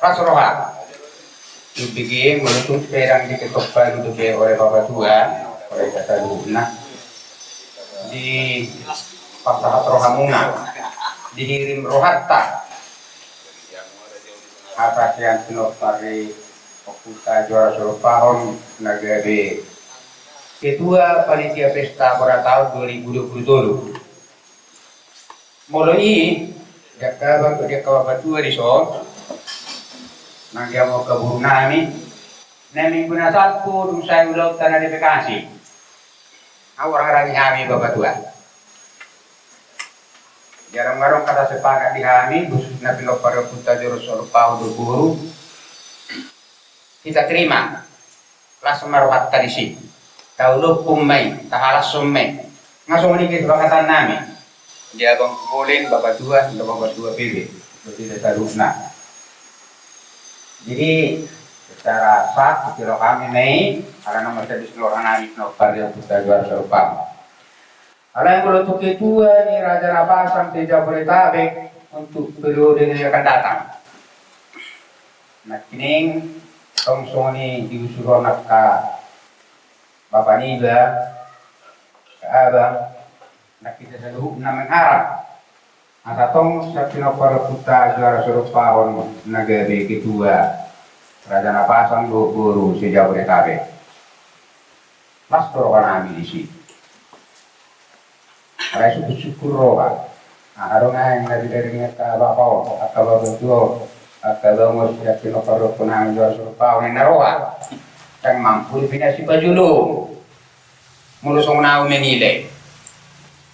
Rasroha. Ibigay menuntut perang diketok baru tuh oleh Bapak Tua, oleh kata Luna di Pasahat Rohamuna, dihirim Rohatta, atas yang pinopari Okuta juara Surupahon Nagari Ketua Panitia Pesta pada tahun 2027. Mulai jaka Bapak Tua di Son. Nanti mau ke Burnami, nami guna satu saya ulau tanah di Bekasi. Orang kami Bapak Tua. Jarang-jarang kata sepakat di kami, khususnya Pilo Paraputa Jorosol Pau Guru. Kita terima, langsung maruhat tadi sih. Tahu lu kumai, tahalas sumai. Ngasong ini kesepakatan nami. Dia bang boleh Bapak Tua, Bapak Tua pilih. Berarti kita lupa. Jadi secara sah kilo kami nih karena masih di seluruh anak nopar yang kita jual serupang. Kalau yang kalau untuk itu ini Raja Napasang tidak boleh tabek untuk periode yang akan datang. Nah kini tongsong ini diusul anak ke Bapak Nida, ke Abang. Nah kita selalu mengharap. Asa tong sa pinaparaputa juara Surupahon negeri kedua Raja Napasang Guru sejauh Jabodetabek. Pastor kan ambil di sini. Ada syukur roha. Nah, harusnya yang dari ngeta bapak, atau bapak tua, atau bapak siap pinaparaputa juara Surupahon yang roha. Yang mampu dipindah si Pajulu. Mulusong nau menilai.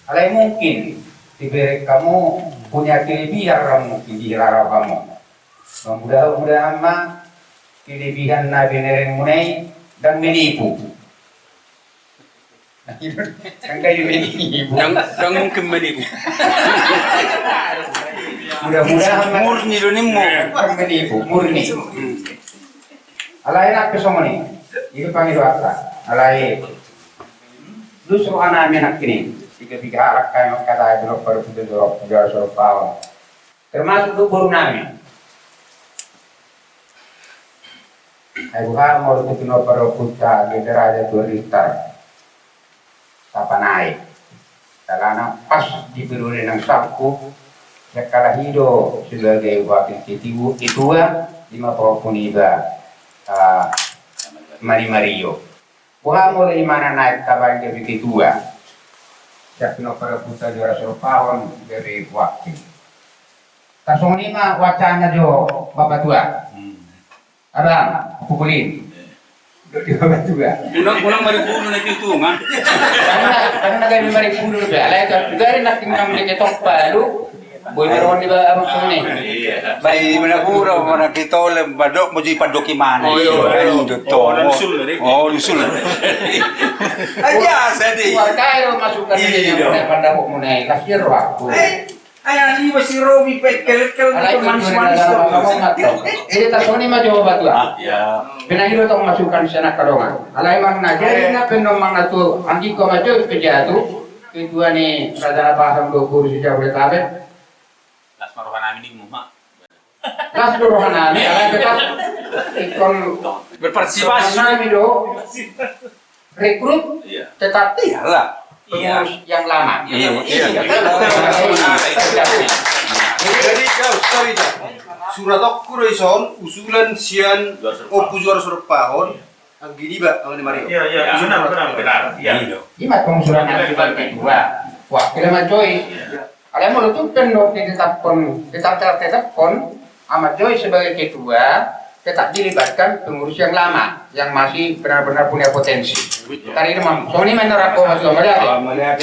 Alai mungkin diberi kamu punya kelebihan mungkin di lara kamu. Mudah-mudahan mah kelebihan Nabi Nereng Munai dan menipu. Yang kayu menipu. Yang mungkin menipu. Mudah-mudahan murni lo nih mau menipu, murni. Alai nak kesomoni, itu panggil apa? Alai, lu suruh anak nak kini. Tiga alat kayu kata itu baru kita jual Surupahon. Termasuk itu baru nami. Ayo mau itu kino Paraputa gedera aja 2 liter. Tapa naik. Karena pas di periode yang sabku, sekala hidup sebagai wakil ketua 50 Puniba Mario. Buah mulai mana naik kabar jadi ketua. Pino Paraputa juara Surupahon dari wakil. Kasong ini mah wacana jo Bapak Tua. Ada pukulin. Di Bapak Tua. Ulang maripuno na itu mah. Karena nagay maripuno ba. Alay ka dari nak tinggal mereka tok palu. Boy meron di ba abang suni. Bay manapura mana kita le badok mo di padoki mana. Lusul. Aja sadi. Warkairo masukkan dia pada pok munai kasir waktu. Ayah ini masih Robi pekel manis-manis tuh. Ini tak soni mah jawab batu. Ya. Penahiro tong masukkan sana kadongan. Alai mang na jadi na penom mang na tu angki ko majo kejatu. Kedua ni Raja Napasang Guru sejauh Jabodetabek. Las maruhan namin di Muma. Las dorongan nami alai tetap ikon Berpartisipasi. nami do rekrut tetap Iyalah. pengurus yang lama. Iya. Jadi kau sorry surat okkur ison usulan sian opu juara Surupahon ang gini ba ang ni Mario. Iya, benar. Iya. Imat pengusulan yang kedua. Wah, kita macoy. Kalian mau tuh pendok ditetapkan amat Joy sebagai ketua tetap dilibatkan pengurus yang lama yang masih benar-benar punya potensi. Tadi ini mam, Sony menurut aku masih melihat. Melihat